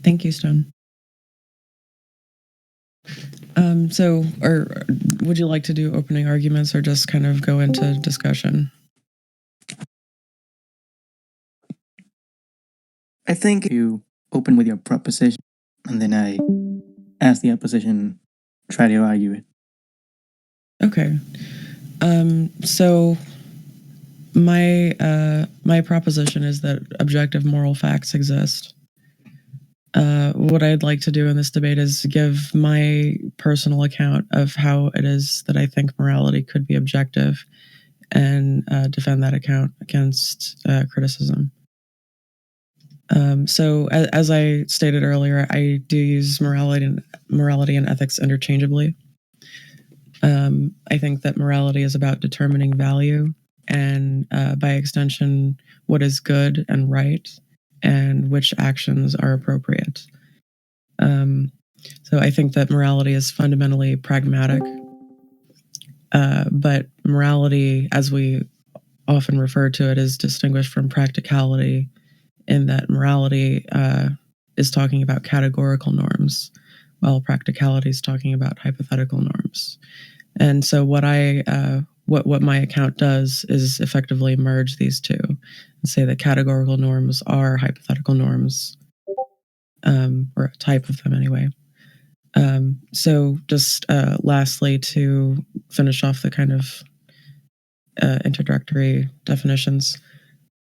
Thank you, Stone. Or would you like to do opening arguments or just kind of go into discussion? I think you open with your proposition and then I ask the opposition, try to argue it. Okay. So my proposition is that objective moral facts exist. What I'd like to do in this debate is give my personal account of how it is that I think morality could be objective and defend that account against criticism. So as I stated earlier, I do use morality and ethics interchangeably. I think that morality is about determining value and by extension, what is good and right and which actions are appropriate. So I think that morality is fundamentally pragmatic, but morality, as we often refer to it, is distinguished from practicality in that morality is talking about categorical norms, while practicality is talking about hypothetical norms. And so what my account does is effectively merge these two and say that categorical norms are hypothetical norms, or a type of them anyway. So just lastly, to finish off the kind of introductory definitions,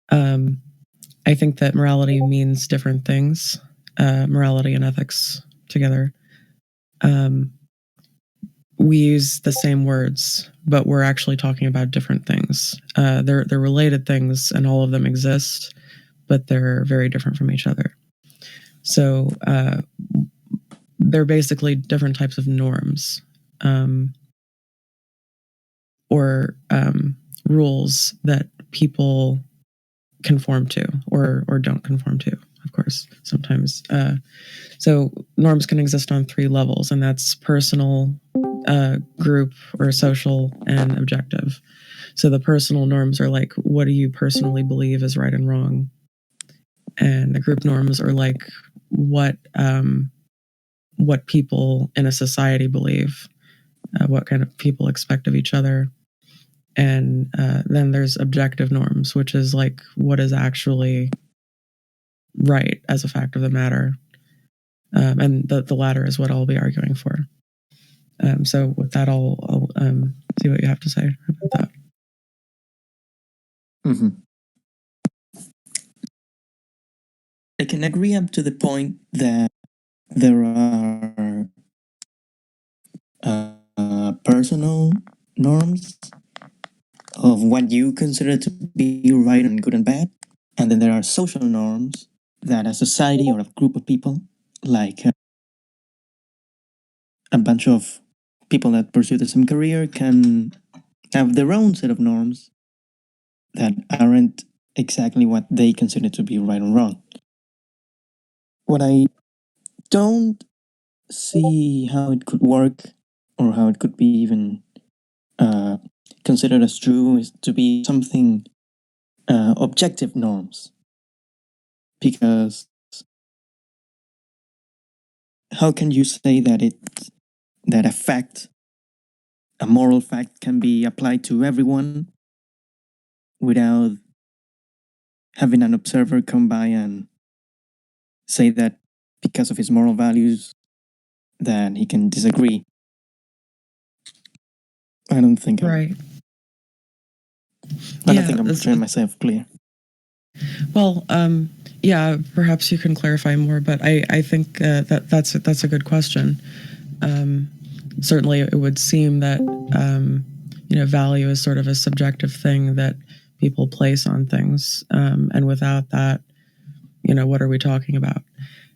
I think that morality means different things, morality and ethics together. We use the same words, but we're actually talking about different things. They're related things, and all of them exist, but they're very different from each other. So they're basically different types of norms, or rules that people conform to or don't conform to, of course, sometimes. So norms can exist on three levels, and that's personal, group, or social, and objective. So the personal norms are like, what do you personally believe is right and wrong? And the group norms are like, what people in a society believe, what kind of people expect of each other. And then there's objective norms, which is like what is actually right as a fact of the matter. And the latter is what I'll be arguing for. So with that, I'll see what you have to say about that. Mm-hmm. I can agree up to the point that there are personal norms of what you consider to be right and good and bad. And then there are social norms that a society or a group of people, like a bunch of people that pursue the same career, can have their own set of norms that aren't exactly what they consider to be right or wrong. What I don't see how it could work or how it could be even considered as true is to be something objective norms, because how can you say that a fact, a moral fact, can be applied to everyone without having an observer come by and say that because of his moral values that he can disagree? I don't think Right. I don't think I'm portraying myself clear. Well, yeah, perhaps you can clarify more, but I think that's a good question. Certainly, it would seem that value is sort of a subjective thing that people place on things, and without that, what are we talking about?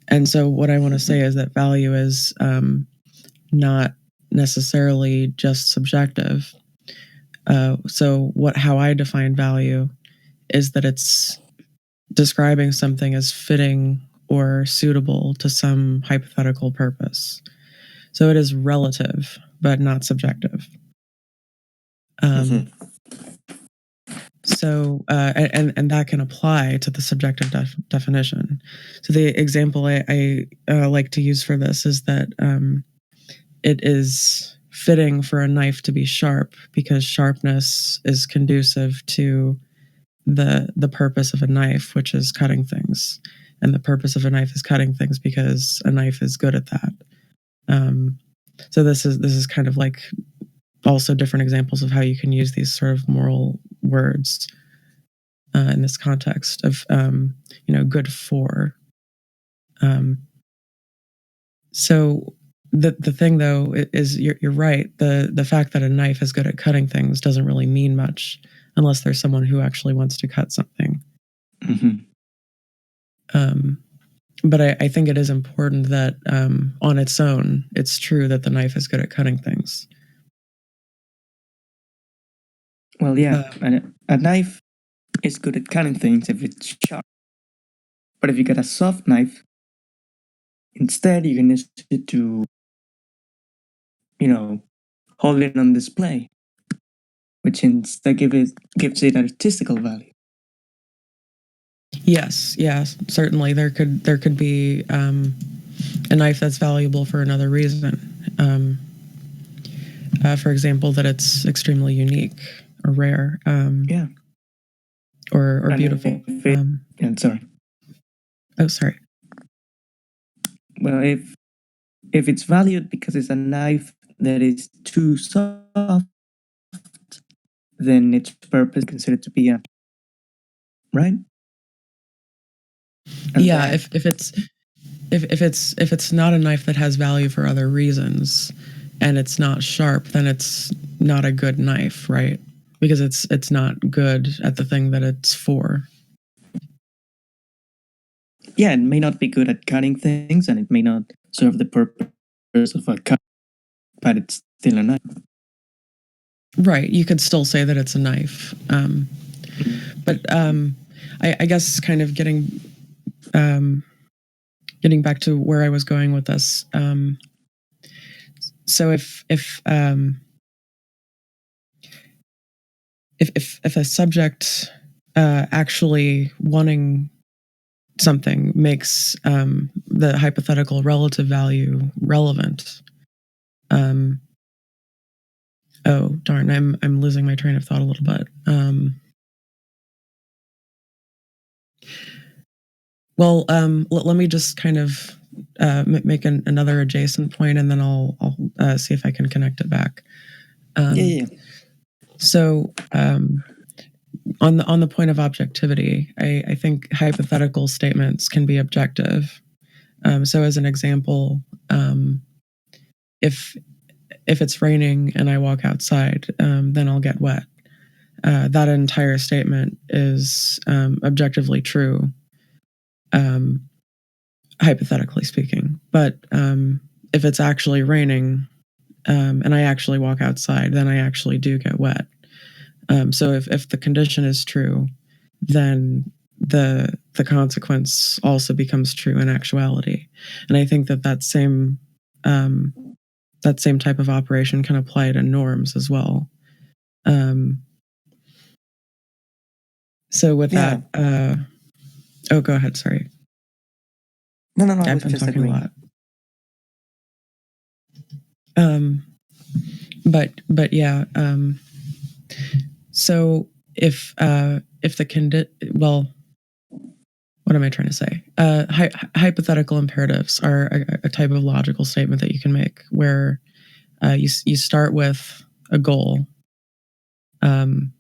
And so, what I want to say is that value is not necessarily just subjective. So, how I define value is that it's describing something as fitting or suitable to some hypothetical purpose. So it is relative, but not subjective. So, and that can apply to the subjective definition. So the example I like to use for this is that it is fitting for a knife to be sharp because sharpness is conducive to the purpose of a knife, which is cutting things. And the purpose of a knife is cutting things because a knife is good at that. So this is kind of like also different examples of how you can use these sort of moral words in this context of good for. So the thing though is you're right. The fact that a knife is good at cutting things doesn't really mean much unless there's someone who actually wants to cut something. But I think it is important that on its own, it's true that the knife is good at cutting things. Well, yeah, a knife is good at cutting things if it's sharp. But if you get a soft knife, instead you can use it to, hold it on display, which instead gives it artistical value. Yes, certainly there could be a knife that's valuable for another reason. For example, that it's extremely unique or rare. Or beautiful. Sorry. Oh, sorry. Well, if it's valued because it's a knife that is too soft, then its purpose is considered to be right. And yeah, if it's not a knife that has value for other reasons, and it's not sharp, then it's not a good knife, right? Because it's not good at the thing that it's for. Yeah, it may not be good at cutting things, and it may not serve the purpose of a cut, but it's still a knife. Right. You could still say that it's a knife. But I guess kind of getting back to where I was going with this. So if a subject actually wanting something makes the hypothetical relative value relevant. Oh darn! I'm losing my train of thought a little bit. Well, let me just kind of make another adjacent point, and then I'll see if I can connect it back. Yeah. So, on the point of objectivity, I think hypothetical statements can be objective. So, as an example, if it's raining and I walk outside, then I'll get wet. That entire statement is objectively true, hypothetically speaking. But if it's actually raining and I actually walk outside, then I actually do get wet. So if the condition is true, then the consequence also becomes true in actuality. And I think that same type of operation can apply to norms as well. So with that, oh, go ahead. Sorry. No. I was I'm just talking agreeing. a lot. But yeah. So if the well, what am I trying to say? Hypothetical imperatives are a type of logical statement that you can make where you start with a goal, some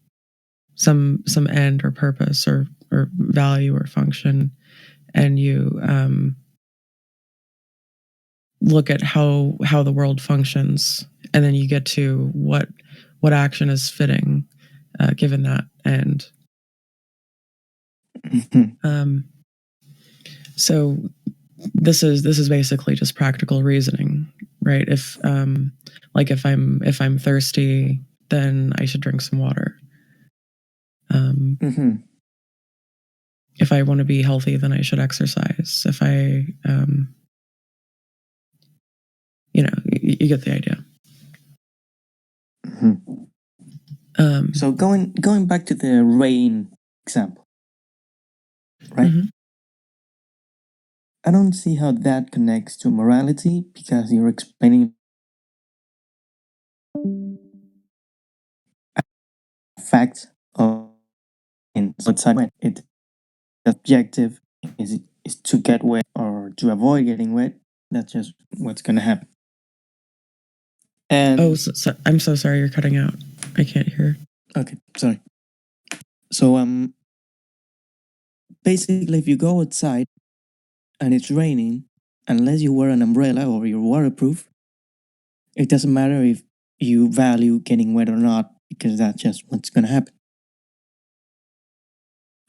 end or purpose or value or function, and you look at how the world functions, and then you get to what action is fitting given that end. So this is basically just practical reasoning, right? If if I'm thirsty, then I should drink some water. If I want to be healthy, then I should exercise. If I you get the idea. So going back to the rain example, right? Mhm. I don't see how that connects to morality because you're explaining facts of in outside when it the objective is to get wet or to avoid getting wet. That's just what's gonna happen. Oh, And I'm so sorry, you're cutting out. I can't hear. okay, sorry. So basically, if you go outside and it's raining, unless you wear an umbrella or you're waterproof, it doesn't matter if you value getting wet or not because that's just what's gonna happen.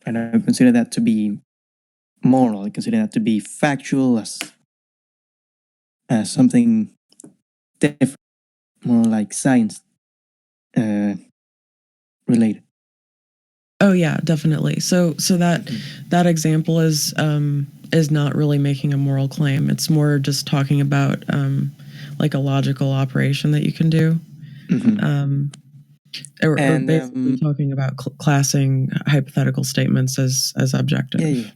And I consider that to be moral. I consider that to be factual as something different, more like science uh, related. Oh yeah, definitely. So that example is not really making a moral claim. It's more just talking about like a logical operation that you can do. Mm-hmm. Or And basically talking about classing hypothetical statements as objective. yeah.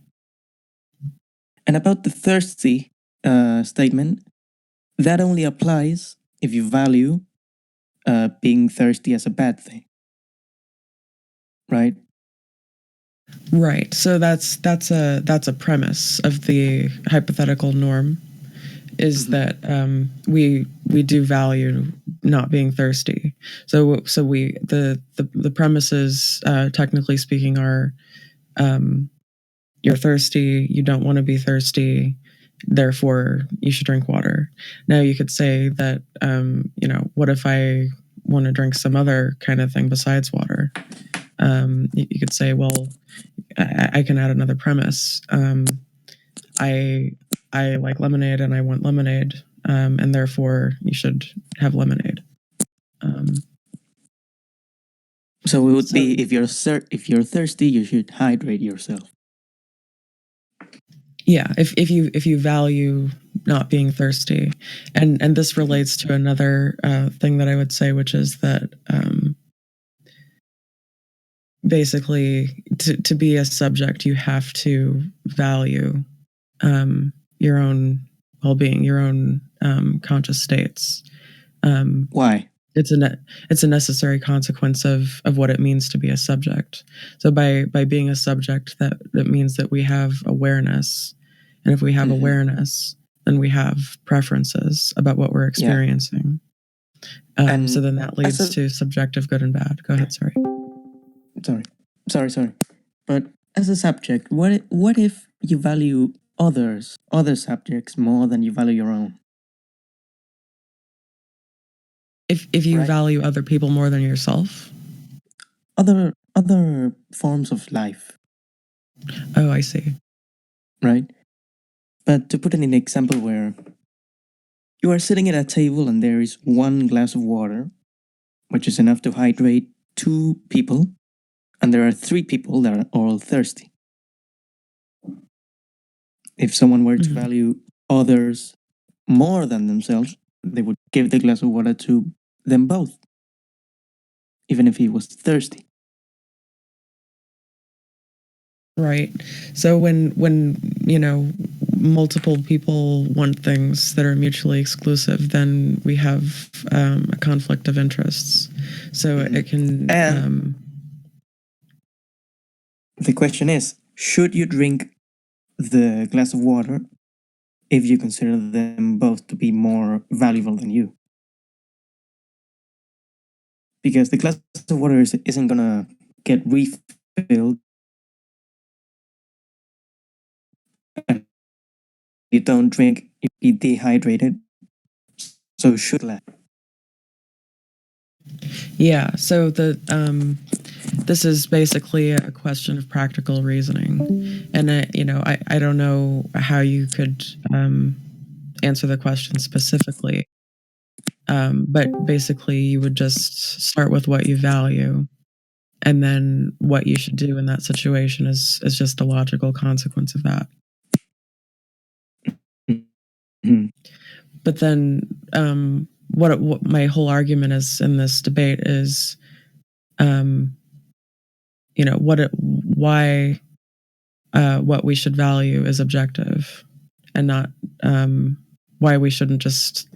And about the thirsty statement, that only applies if you value being thirsty as a bad thing, right? Right. So that's a premise of the hypothetical norm is that we do value not being thirsty. So we the premises technically speaking are you're thirsty, you don't want to be thirsty, therefore you should drink water. Now you could say that what if I want to drink some other kind of thing besides water? You could say, well, I can add another premise. I like lemonade and I want lemonade, and therefore you should have lemonade. So it would be if you're thirsty, you should hydrate yourself. Yeah, if you value not being thirsty, and this relates to another thing that I would say, which is that basically to be a subject, you have to value your own well-being, your own conscious states. Why? It's a necessary consequence of what it means to be a subject. So by being a subject, that means that we have awareness, and if we have awareness, then we have preferences about what we're experiencing. So then that leads to subjective good and bad. Go ahead. Sorry. But as a subject, what if you value other subjects more than you value your own? If you Right. value other people more than yourself. Other forms of life, Oh, I see. right? But to put it in an example where you are sitting at a table and there is one glass of water, which is enough to hydrate two people, and there are three people that are all thirsty. If someone were to value others more than themselves, they would give the glass of water to them both, even if he was thirsty. Right. So when multiple people want things that are mutually exclusive, then we have a conflict of interests. So it can. And the question is, should you drink the glass of water if you consider them both to be more valuable than you? Because the glass of water isn't gonna get refilled, and you don't drink, you get dehydrated. So should glass. Yeah. So this is basically a question of practical reasoning, and I don't know how you could answer the question specifically, but basically you would just start with what you value, and then what you should do in that situation is just a logical consequence of that. Mm-hmm. But then what my whole argument is in this debate is why what we should value is objective, and not why we shouldn't just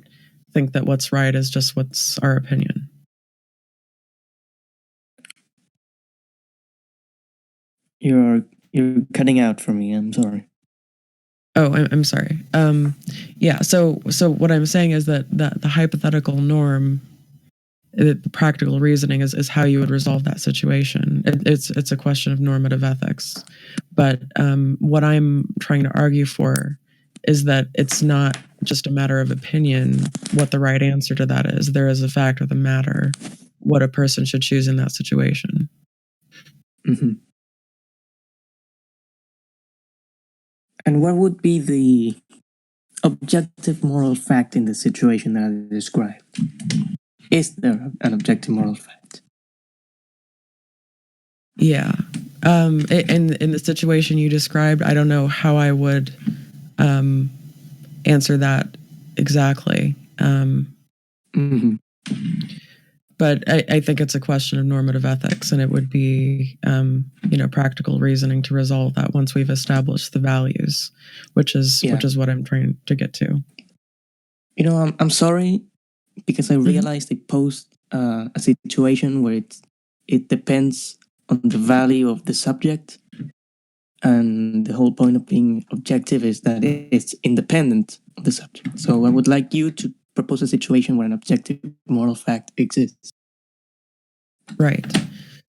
think that what's right is just what's our opinion. You're cutting out for me. I'm sorry. Oh, I'm sorry. Yeah. So what I'm saying is that the hypothetical norm, the practical reasoning is how you would resolve that situation. It's a question of normative ethics. But what I'm trying to argue for is that it's not just a matter of opinion what the right answer to that is. There is a fact of the matter what a person should choose in that situation. Mm-hmm. And what would be the objective moral fact in the situation that I described? Is there an objective moral fact? Yeah. In the situation you described, I don't know how I would answer that exactly. Mm-hmm. But I think it's a question of normative ethics, and it would be, practical reasoning to resolve that once we've established the values, which is what I'm trying to get to. I'm sorry, because I realized I posed a situation where it depends on the value of the subject, and the whole point of being objective is that it's independent of the subject. So I would like you to propose a situation where an objective moral fact exists. Right.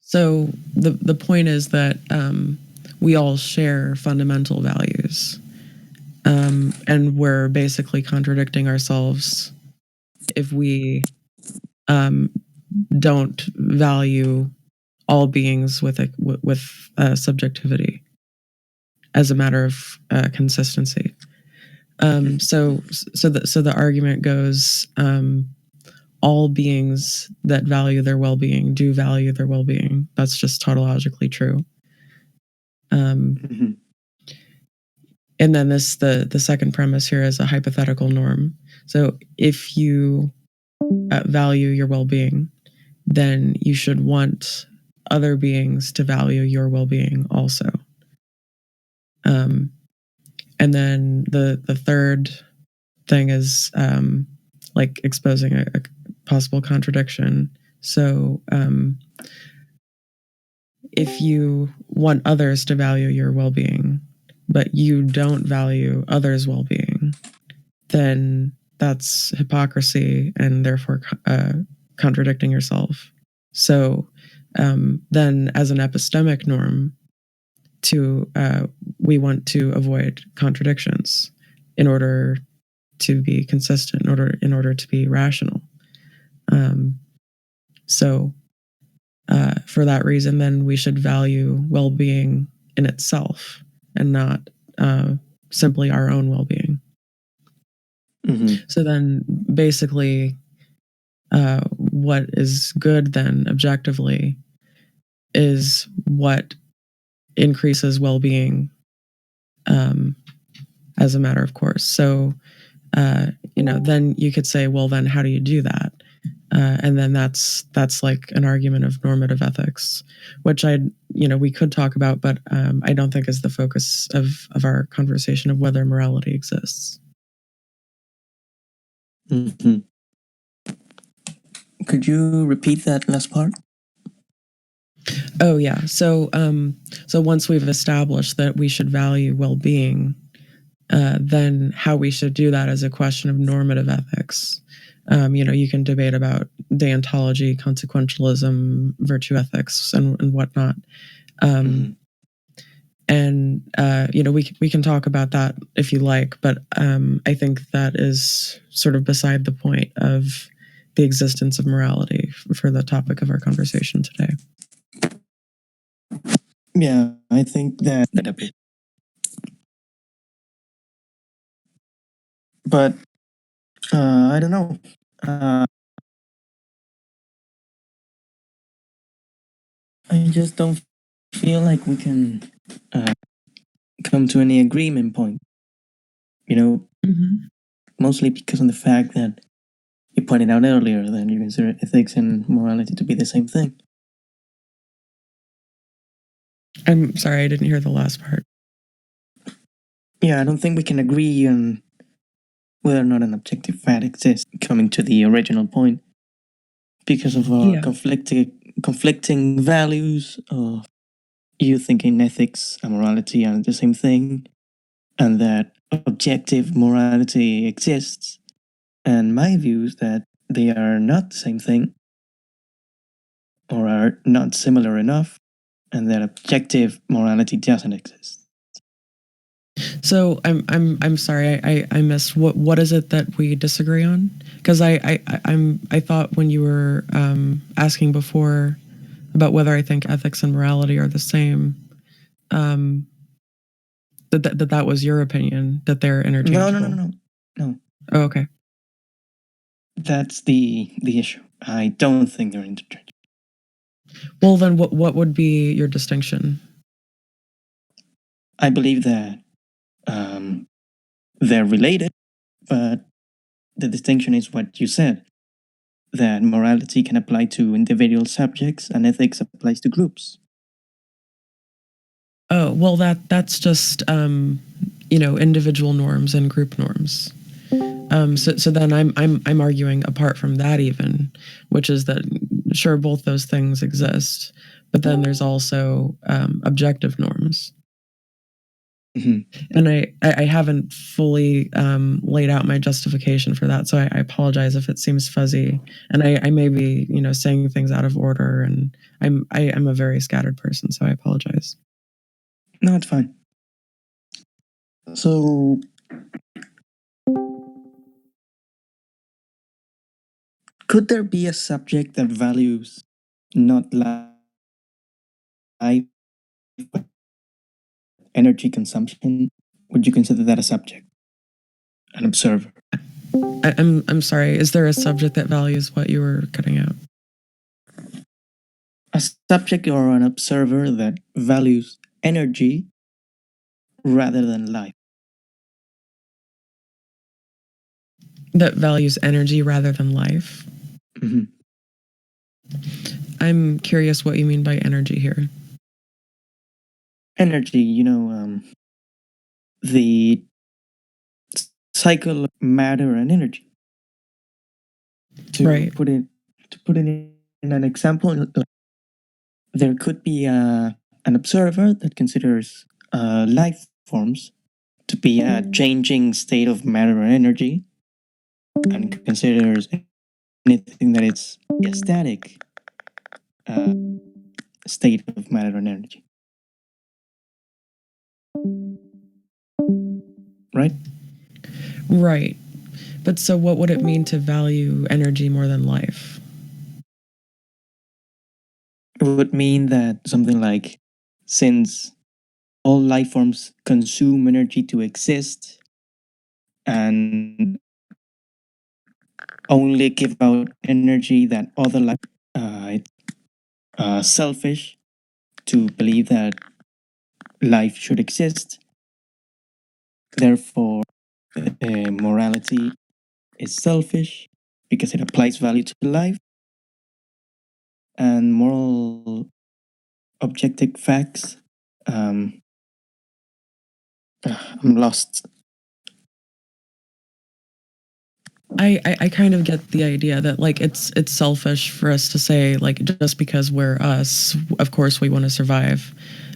So the point is that we all share fundamental values, and we're basically contradicting ourselves if we don't value all beings with subjectivity as a matter of consistency. So the argument goes, all beings that value their well-being do value their well-being. That's just tautologically true. And then the second premise here is a hypothetical norm. So if you value your well-being, then you should want other beings to value your well-being also. And then the third thing is like exposing a possible contradiction. So if you want others to value your well-being, but you don't value others' well-being, then that's hypocrisy and therefore contradicting yourself. So then as an epistemic norm, we want to avoid contradictions in order to be consistent, in order to be rational. So for that reason, then we should value well-being in itself and not simply our own well-being. Mm-hmm. So then basically what is good then objectively is what increases well-being as a matter of course. So then you could say, well, then how do you do that? And then that's like an argument of normative ethics, which we could talk about, but I don't think is the focus of our conversation of whether morality exists. Mm-hmm. Could you repeat that last part? Oh yeah. So once we've established that we should value well-being, then how we should do that is a question of normative ethics. You can debate about deontology, consequentialism, virtue ethics, and whatnot. And we can talk about that if you like, but I think that is sort of beside the point of the existence of morality for the topic of our conversation today. Yeah, I think that a bit. But I don't know. I just don't feel like we can come to any agreement point. Mostly because of the fact that you pointed out earlier that you consider ethics and morality to be the same thing. I'm sorry, I didn't hear the last part. Yeah, I don't think we can agree on whether or not an objective fact exists, coming to the original point, because of our Yeah. conflicting values of you thinking ethics and morality are the same thing, and that objective morality exists, and my view is that they are not the same thing, or are not similar enough, and that objective morality doesn't exist. So I'm sorry, I missed what is it that we disagree on? Because I thought when you were asking before about whether I think ethics and morality are the same, um, that was your opinion, that they're interchangeable. No. Oh, okay. That's the issue. I don't think they're interchangeable. Well, then what would be your distinction? I believe that they're related, but the distinction is what you said, that morality can apply to individual subjects and ethics applies to groups. Oh, well, that's just individual norms and group norms. So then I'm arguing apart from that even, which is that sure both those things exist, but then there's also objective norms. Mm-hmm. And I haven't fully laid out my justification for that, so I apologize if it seems fuzzy, and I may be saying things out of order, and I'm a very scattered person, so I apologize. No, it's fine. So, could there be a subject that values not life but energy consumption? Would you consider that a subject, an observer? I'm sorry. Is there a subject that values what you were cutting out? A subject or an observer that values energy rather than life. That values energy rather than life. Mm-hmm. I'm curious what you mean by energy here. Energy, the cycle of matter and energy. Right. Put it in an example, there could be an observer that considers life forms to be a changing state of matter and energy, and considers anything that it's a static state of matter and energy. Right? Right. But so what would it mean to value energy more than life? It would mean that something like, since all life forms consume energy to exist and only give out energy that other life, it's selfish to believe that life should exist. Therefore, morality is selfish because it applies value to life, and moral objective facts. I'm lost. I kind of get the idea that like it's selfish for us to say like just because we're us, of course we want to survive,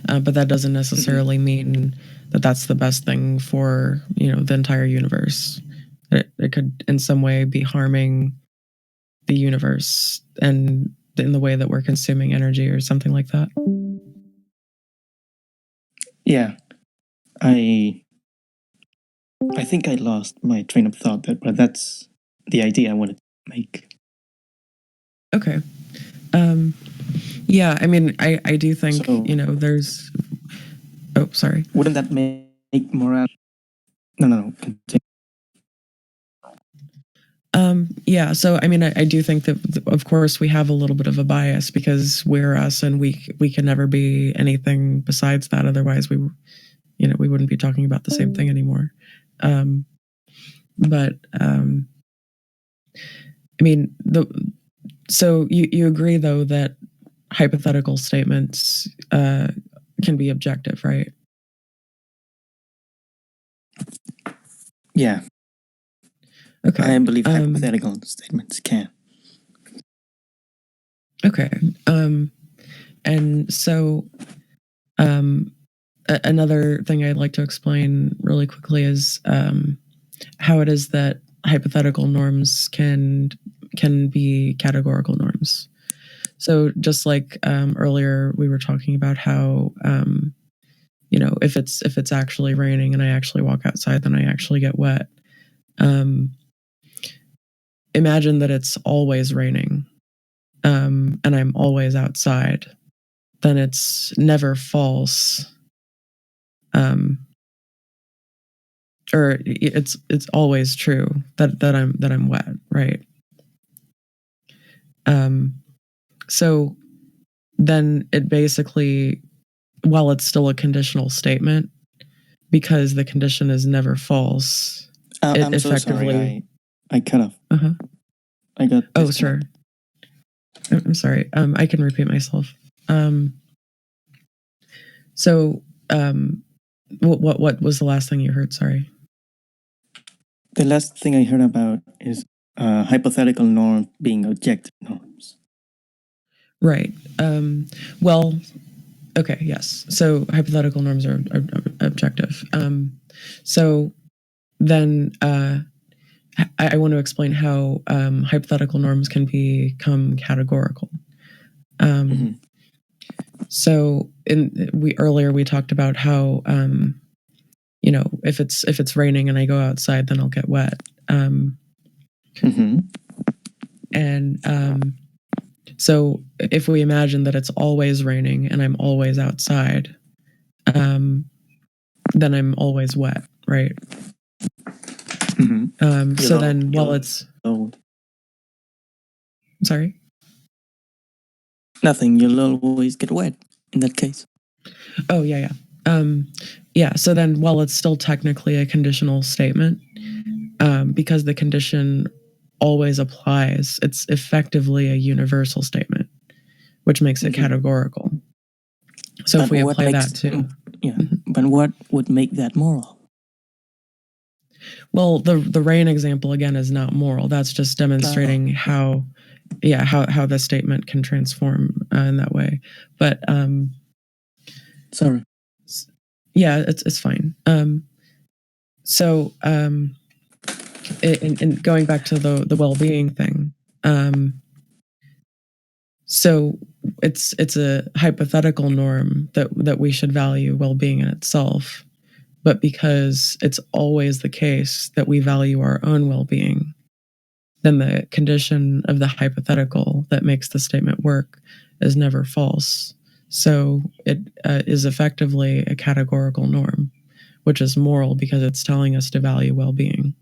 but that doesn't necessarily mean that that's the best thing for the entire universe. It could in some way be harming the universe and in the way that we're consuming energy or something like that. Yeah, I think I lost my train of thought there, but that's the idea I wanted to make. Okay. Yeah, I mean, I do think, So, there's. Oh, sorry. wouldn't that make morality? No. Continue. Yeah, so I mean, I do think that, of course, we have a little bit of a bias because we're us and we can never be anything besides that. Otherwise, we wouldn't be talking about the same thing anymore. But I mean, so you agree though that hypothetical statements can be objective, right? Yeah, Okay. I believe hypothetical statements can. Okay. And so another thing I'd like to explain really quickly is how it is that hypothetical norms can be categorical norms. So just like earlier, we were talking about how if it's actually raining and I actually walk outside, then I actually get wet. Imagine that it's always raining, and I'm always outside. Then it's never false. Or it's always true that I'm wet, right? So then it basically, while it's still a conditional statement, because the condition is never false, it I'm effectively. So sorry, I cut off. I got. Oh, sure. I'm sorry. I can repeat myself. So, what was the last thing you heard? Sorry. The last thing I heard about is hypothetical norm being objective norms. Right. Well, okay, yes. So hypothetical norms are objective. So then I want to explain how hypothetical norms can become categorical. So earlier we talked about how if it's raining and I go outside, then I'll get wet. And so if we imagine that it's always raining and I'm always outside, then I'm always wet, right? So then, while it's sorry, nothing, you'll always get wet in that case. Oh yeah. Yeah. So then, while it's still technically a conditional statement, because the condition always applies, it's effectively a universal statement, which makes it categorical. So if we apply that to, but what would make that moral? Well, the rain example again is not moral. That's just demonstrating how the statement can transform in that way. But sorry. Yeah, it's fine. So in going back to the well-being thing, so it's a hypothetical norm that we should value well-being in itself, but because it's always the case that we value our own well-being, then the condition of the hypothetical that makes the statement work is never false. So it is effectively a categorical norm, which is moral because it's telling us to value well-being.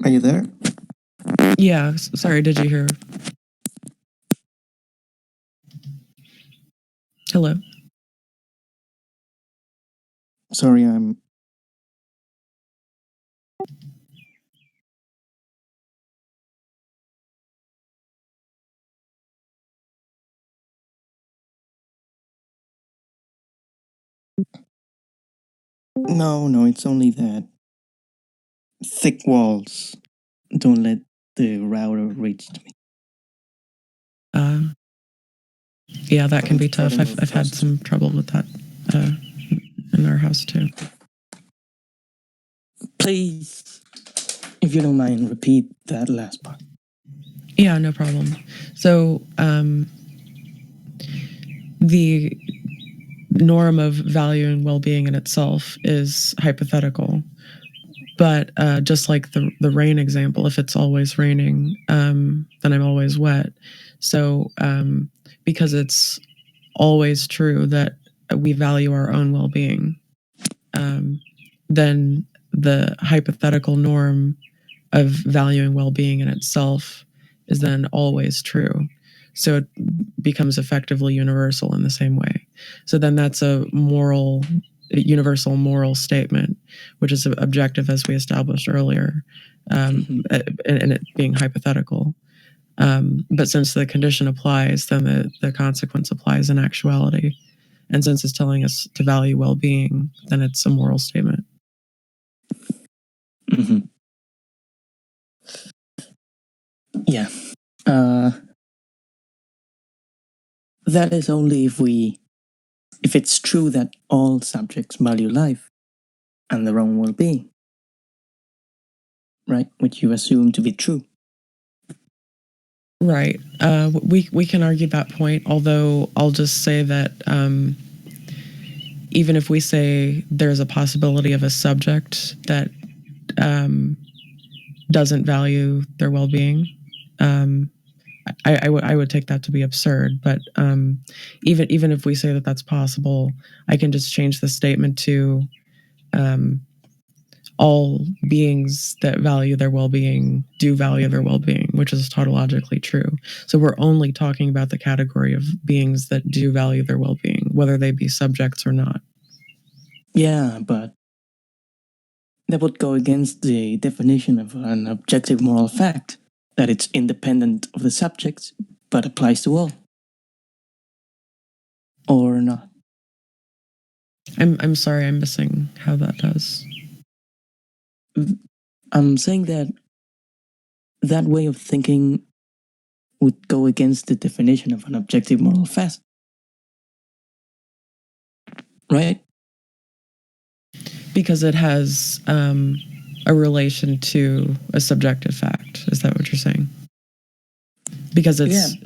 Are you there? Yeah, sorry, did you hear? Hello? Sorry, I'm... No, it's only that thick walls don't let the router reach to me. Yeah, that can be tough. I've had some trouble with that in our house too. Please, if you don't mind, repeat that last part. Yeah, no problem. So the norm of valuing well-being in itself is hypothetical. But just like the rain example, if it's always raining, then I'm always wet. So because it's always true that we value our own well-being, then the hypothetical norm of valuing well-being in itself is then always true. So it becomes effectively universal in the same way. So then that's a universal moral statement, which is objective as we established earlier, and it being hypothetical. But since the condition applies, then the consequence applies in actuality. And since it's telling us to value well-being, then it's a moral statement. Yeah. That is only if it's true that all subjects value life and their own well-being, right? Which you assume to be true. Right. We can argue that point, although I'll just say that even if we say there's a possibility of a subject that doesn't value their well-being, I would take that to be absurd. But even if we say that that's possible, I can just change the statement to all beings that value their well-being do value their well-being, which is tautologically true. So we're only talking about the category of beings that do value their well-being, whether they be subjects or not. Yeah, but that would go against the definition of an objective moral fact, that it's independent of the subjects, but applies to all. Or not. I'm sorry, I'm missing how that does. I'm saying that that way of thinking would go against the definition of an objective moral fact. Right? Because it has a relation to a subjective fact. Is that what you're saying? Because it's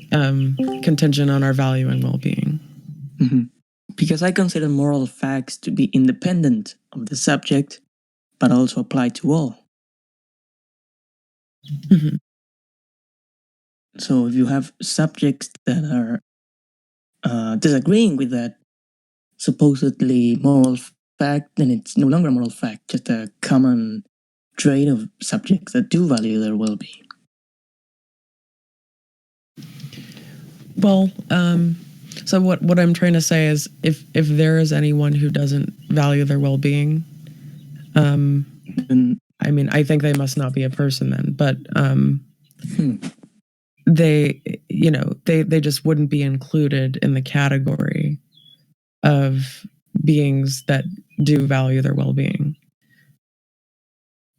contingent on our value and well-being. Because I consider moral facts to be independent of the subject, but also apply to all. So if you have subjects that are disagreeing with that supposedly moral fact, then it's no longer a moral fact, just a common trait of subjects that do value their well-being. Well, so what I'm trying to say is if there is anyone who doesn't value their well-being, I mean, I think they must not be a person then, but they just wouldn't be included in the category of beings that do value their well-being.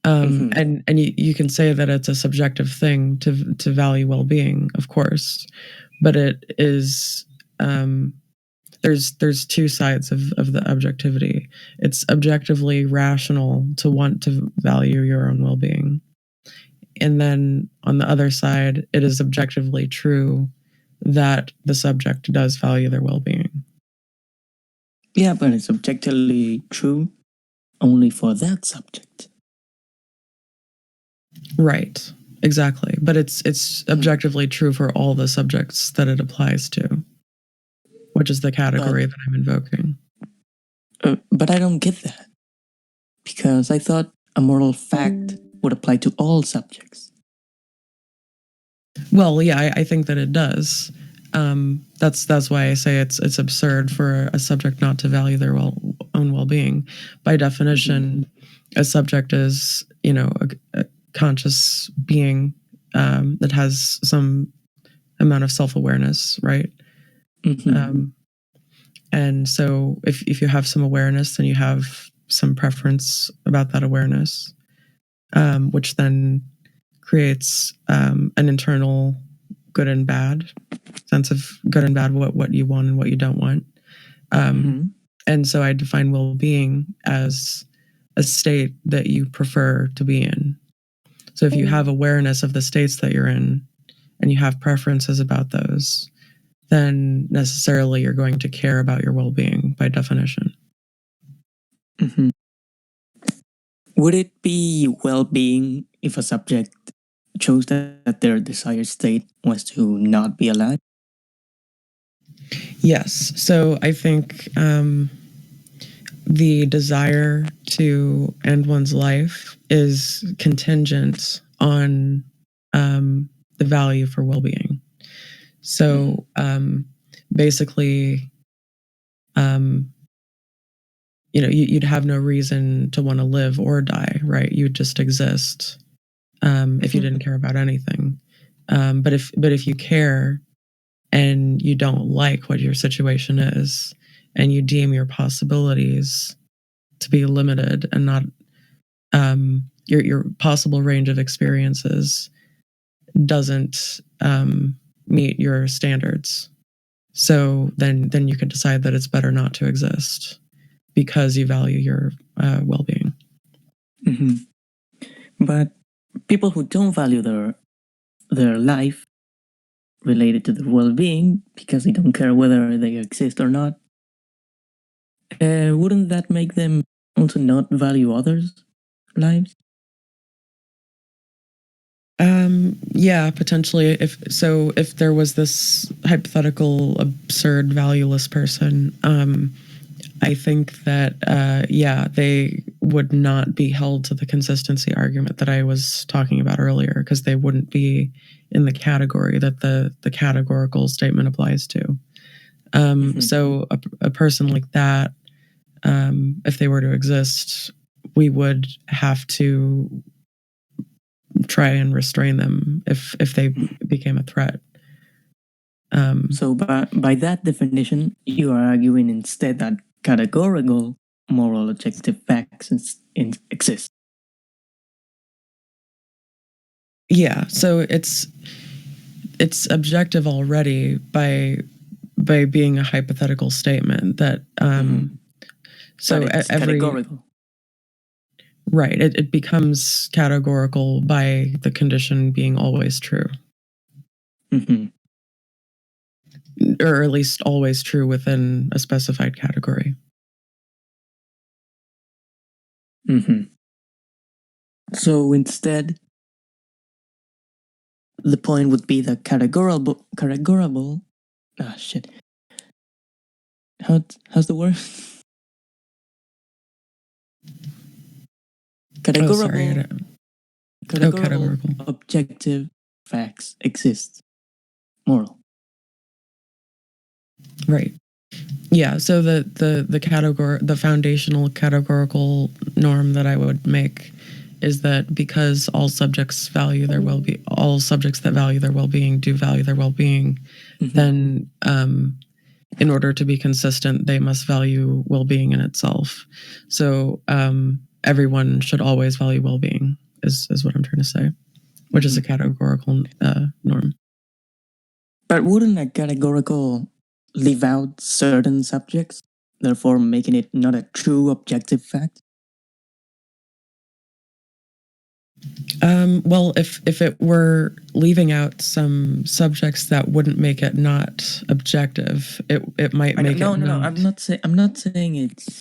And you can say that it's a subjective thing to value well-being, of course, but it is there's two sides of the objectivity. It's objectively rational to want to value your own well-being, and then on the other side, it is objectively true that the subject does value their well-being. Yeah, but it's objectively true only for that subject. Right, exactly. But it's objectively true for all the subjects that it applies to, which is the category that I'm invoking. But I don't get that, because I thought a moral fact would apply to all subjects. Well, yeah, I think that it does. That's why I say it's absurd for a subject not to value their own well-being. By definition, a subject is, a conscious being that has some amount of self-awareness, right? And so if you have some awareness, then you have some preference about that awareness, which then creates an internal good and bad sense of good and bad, what you want and what you don't want. And so I define well-being as a state that you prefer to be in. So if you have awareness of the states that you're in and you have preferences about those, then necessarily you're going to care about your well-being by definition. Would it be well-being if a subject chose that their desired state was to not be alive? Yes. So I think the desire to end one's life is contingent on the value for well-being. So basically, you'd have no reason to want to live or die, right? You'd just exist if you didn't care about anything. But if you care and you don't like what your situation is, and you deem your possibilities to be limited and not your possible range of experiences doesn't meet your standards, so then you could decide that it's better not to exist because you value your well-being. But people who don't value their life related to their well-being because they don't care whether they exist or not, wouldn't that make them also not value others' lives? Yeah, potentially. If there was this hypothetical, absurd, valueless person, I think that they would not be held to the consistency argument that I was talking about earlier, because they wouldn't be in the category that the categorical statement applies to. So a person like that, if they were to exist, we would have to try and restrain them if they became a threat. So by that definition, you are arguing instead that categorical moral objective facts exist. Yeah, so it's objective already by being a hypothetical statement that so but it's categorical. Right, it becomes categorical by the condition being always true. Or at least always true within a specified category. So instead, the point would be the categorable. Ah, shit. How's the word? Categorical objective facts exist. Moral. Right. Yeah. So the foundational categorical norm that I would make is that because all subjects value their well-being, all subjects that value their well-being do value their well-being, then in order to be consistent, they must value well-being in itself. So everyone should always value well-being is what I'm trying to say, which is a categorical norm. But wouldn't a categorical leave out certain subjects, therefore making it not a true objective fact? Well, if it were leaving out some subjects, that wouldn't make it not objective. It might make no, it no, not. no. I'm not saying it's.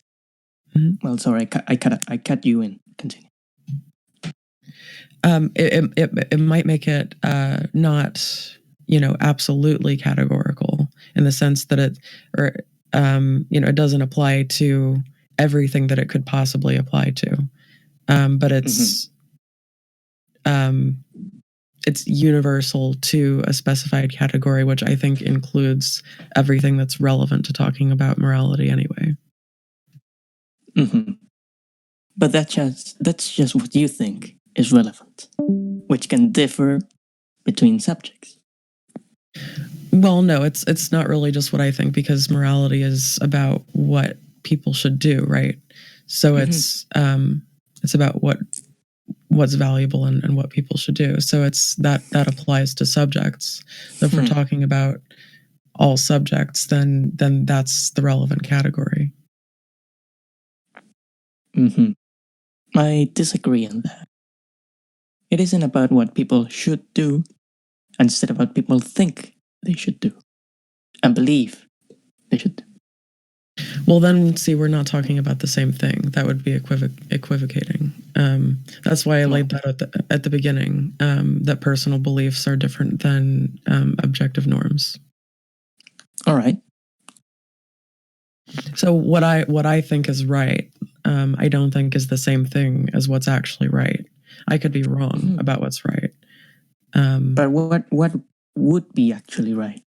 Well, sorry, I cut you in. Continue. It might make it not, absolutely categorical in the sense that it doesn't apply to everything that it could possibly apply to, but it's universal to a specified category, which I think includes everything that's relevant to talking about morality anyway. But that's just what you think is relevant, which can differ between subjects. Well, no, it's not really just what I think, because morality is about what people should do, right? So it's about what's valuable and what people should do. So it's that applies to subjects. So if we're talking about all subjects, then that's the relevant category. I disagree on that. It isn't about what people should do, instead about people think they should do and believe they should do. Well, then, see, we're not talking about the same thing. That would be equivocating. That's why I laid that at the beginning, that personal beliefs are different than objective norms. All right. So what I think is right, I don't think is the same thing as what's actually right. I could be wrong about what's right. But what would be actually right?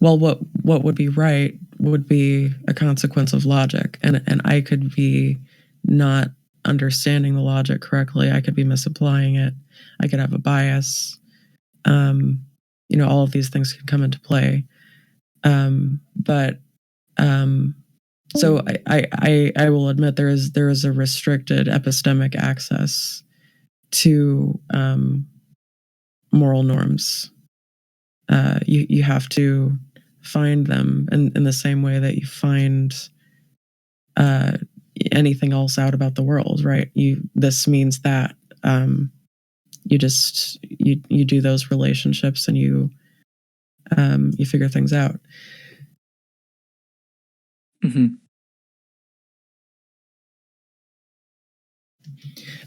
Well, what would be right would be a consequence of logic, and I could be not understanding the logic correctly. I could be misapplying it. I could have a bias. All of these things can come into play. But so I will admit there is a restricted epistemic access to moral norms. You have to find them in the same way that you find anything else out about the world, right? This means that you just you do those relationships and you figure things out. Mm-hmm.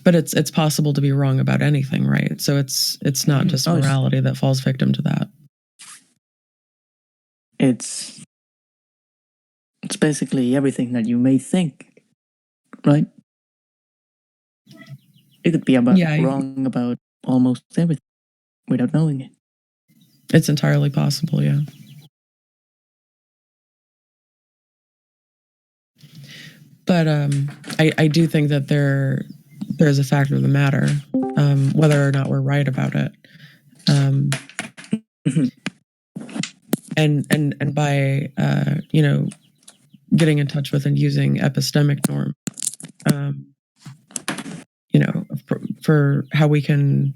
But it's possible to be wrong about anything, right? So it's not just morality that falls victim to that. It's basically everything that you may think, right? You could be wrong about almost everything without knowing it. It's entirely possible, yeah. But I do think that there's a fact of the matter, whether or not we're right about it. And by getting in touch with and using epistemic norm, for how we can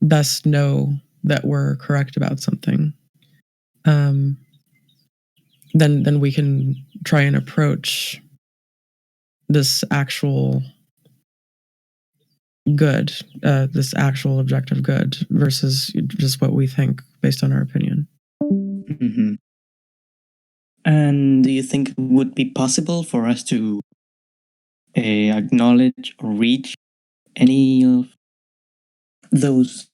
best know that we're correct about something, then we can try and approach this actual good, this actual objective good, versus just what we think based on our opinion. Mm-hmm. And do you think it would be possible for us to acknowledge or reach any of those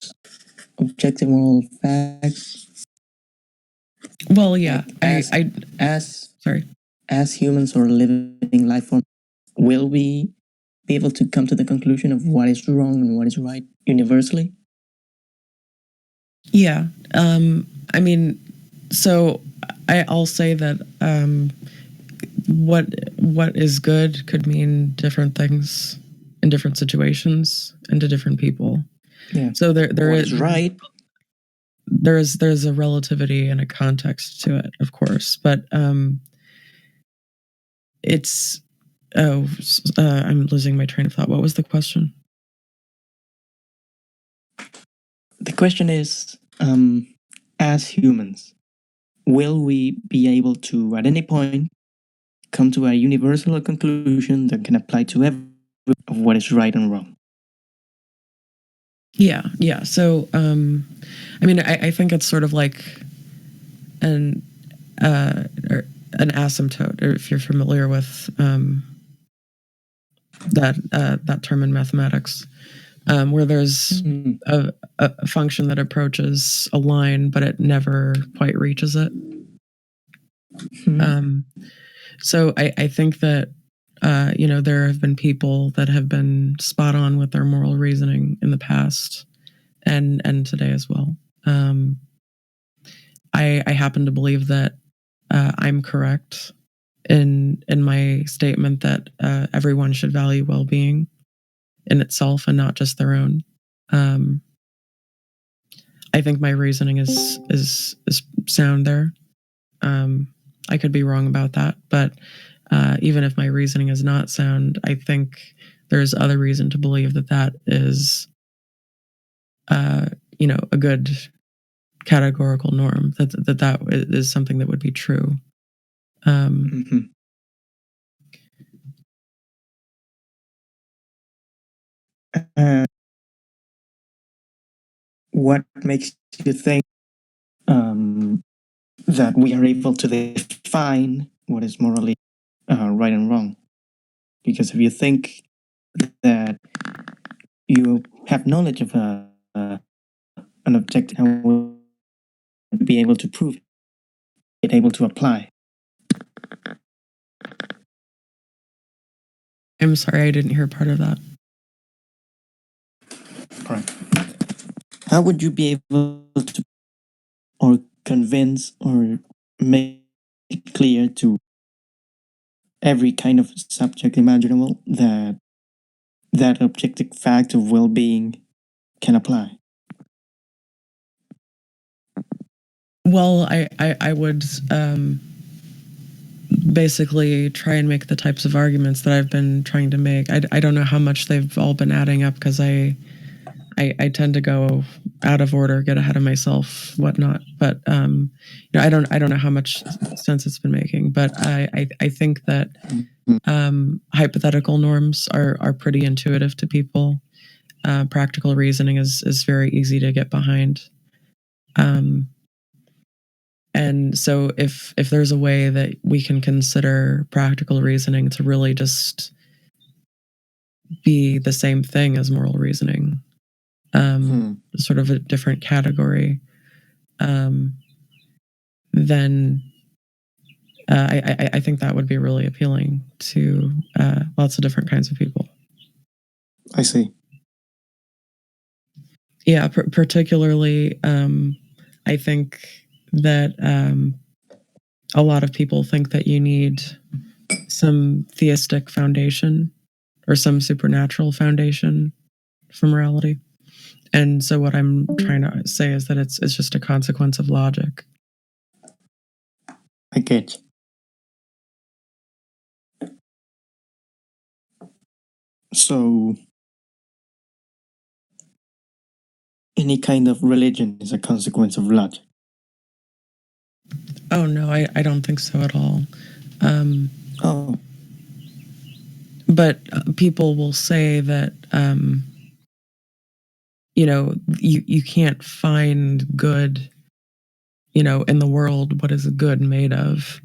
objective moral facts? Well, yeah, like as humans or living life forms, will we be able to come to the conclusion of what is wrong and what is right universally? Yeah. I mean, so I'll say that what is good could mean different things in different situations and to different people. Yeah. So there is right. There's a relativity and a context to it, of course, but it's I'm losing my train of thought. What was the question? The question is, as humans, will we be able to, at any point, come to a universal conclusion that can apply to everyone of what is right and wrong? Yeah. So, I mean, I think it's sort of like an asymptote, or if you're familiar with that term in mathematics, where there's a function that approaches a line, but it never quite reaches it. So I think that there have been people that have been spot on with their moral reasoning in the past and today as well. I happen to believe that I'm correct in my statement that everyone should value well-being in itself and not just their own. I think my reasoning is sound there. I could be wrong about that, but even if my reasoning is not sound, I think there's other reason to believe that is, a good categorical norm. That is something that would be true. What makes you think that we are able to define what is morally right and wrong? Because if you think that you have knowledge of an objective, how will you be able to prove it, able to apply? I'm sorry, I didn't hear part of that. Right. How would you be able to, or convince, or make it clear to every kind of subject imaginable that that objective fact of well-being can apply. Well, I would basically try and make the types of arguments that I've been trying to make. I don't know how much they've all been adding up because I tend to go out of order, get ahead of myself, whatnot. But I don't know how much sense it's been making. But I think that hypothetical norms are pretty intuitive to people. Practical reasoning is very easy to get behind. And so if there's a way that we can consider practical reasoning to really just be the same thing as moral reasoning, sort of a different category, then I think that would be really appealing to lots of different kinds of people. I see. Yeah, particularly, I think that a lot of people think that you need some theistic foundation or some supernatural foundation for morality. And so what I'm trying to say is that it's just a consequence of logic. I get you. So any kind of religion is a consequence of logic. Oh no, I don't think so at all. But people will say that you can't find good, in the world. What is good made of?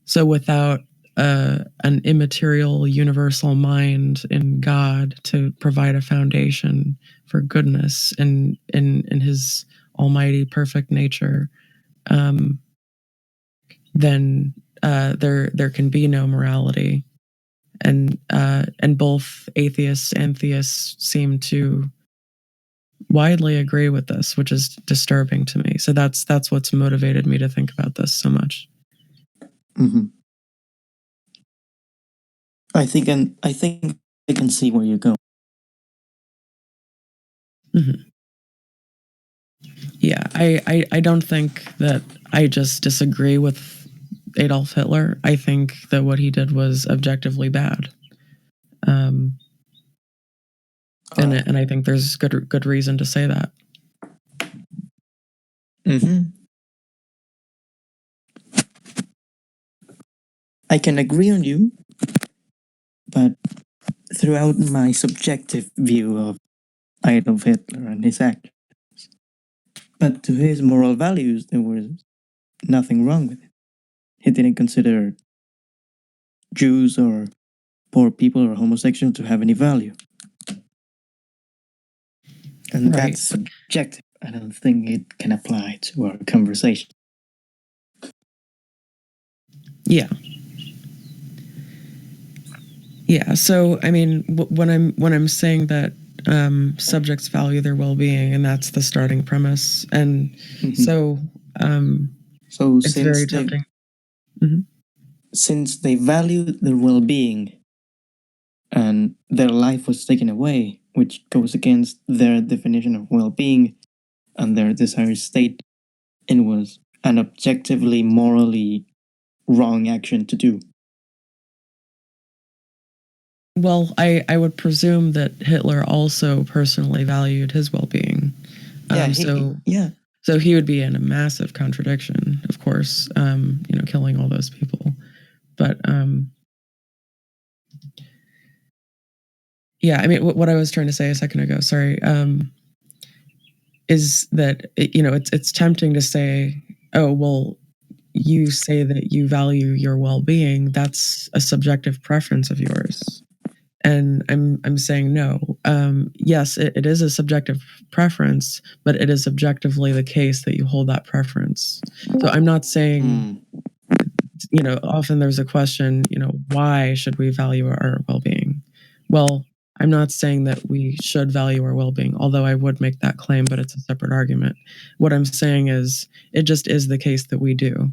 So without an immaterial universal mind in God to provide a foundation for goodness in His almighty perfect nature, then there can be no morality. And both atheists and theists seem to widely agree with this, which is disturbing to me. So that's what's motivated me to think about this so much. Mm-hmm. I think I can see where you go. Mm-hmm. Yeah, I don't think that I just disagree with Adolf Hitler. I think that what he did was objectively bad. And I think there's good reason to say that. Mm-hmm. I can agree on you, but throughout my subjective view of Adolf Hitler and his actions, but to his moral values, there was nothing wrong with it. He didn't consider Jews or poor people or homosexuals to have any value. And Right. that's subjective. I don't think it can apply to our conversation. Yeah. Yeah. So, I mean, when I'm saying that subjects value their well-being, and that's the starting premise, and so it's very tempting. Since they value their well-being, and their life was taken away, which goes against their definition of well-being and their desired state, and was an objectively morally wrong action to do. Well, I would presume that Hitler also personally valued his well-being. So he would be in a massive contradiction, of course, killing all those people. But yeah, I mean, what I was trying to say a second ago, sorry, is that it's tempting to say, oh, well, you say that you value your well-being. That's a subjective preference of yours. And I'm saying no. Yes, it is a subjective preference, but it is objectively the case that you hold that preference. So I'm not saying, often there's a question, why should we value our well-being? Well, I'm not saying that we should value our well-being, although I would make that claim, but it's a separate argument. What I'm saying is it just is the case that we do.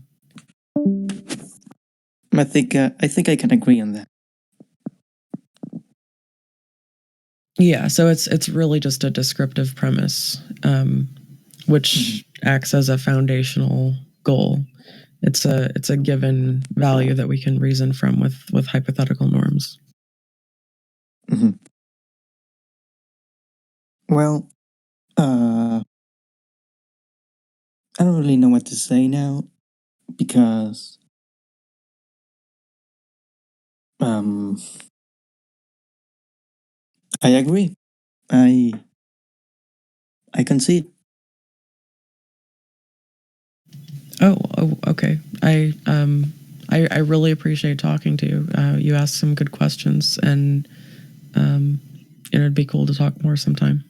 I can agree on that. Yeah, so it's really just a descriptive premise, which acts as a foundational goal. It's a given value that we can reason from with hypothetical norms. Mm-hmm. Well, I don't really know what to say now because um, I agree. I I concede. Oh, okay. I really appreciate talking to you. You asked some good questions, and it'd be cool to talk more sometime.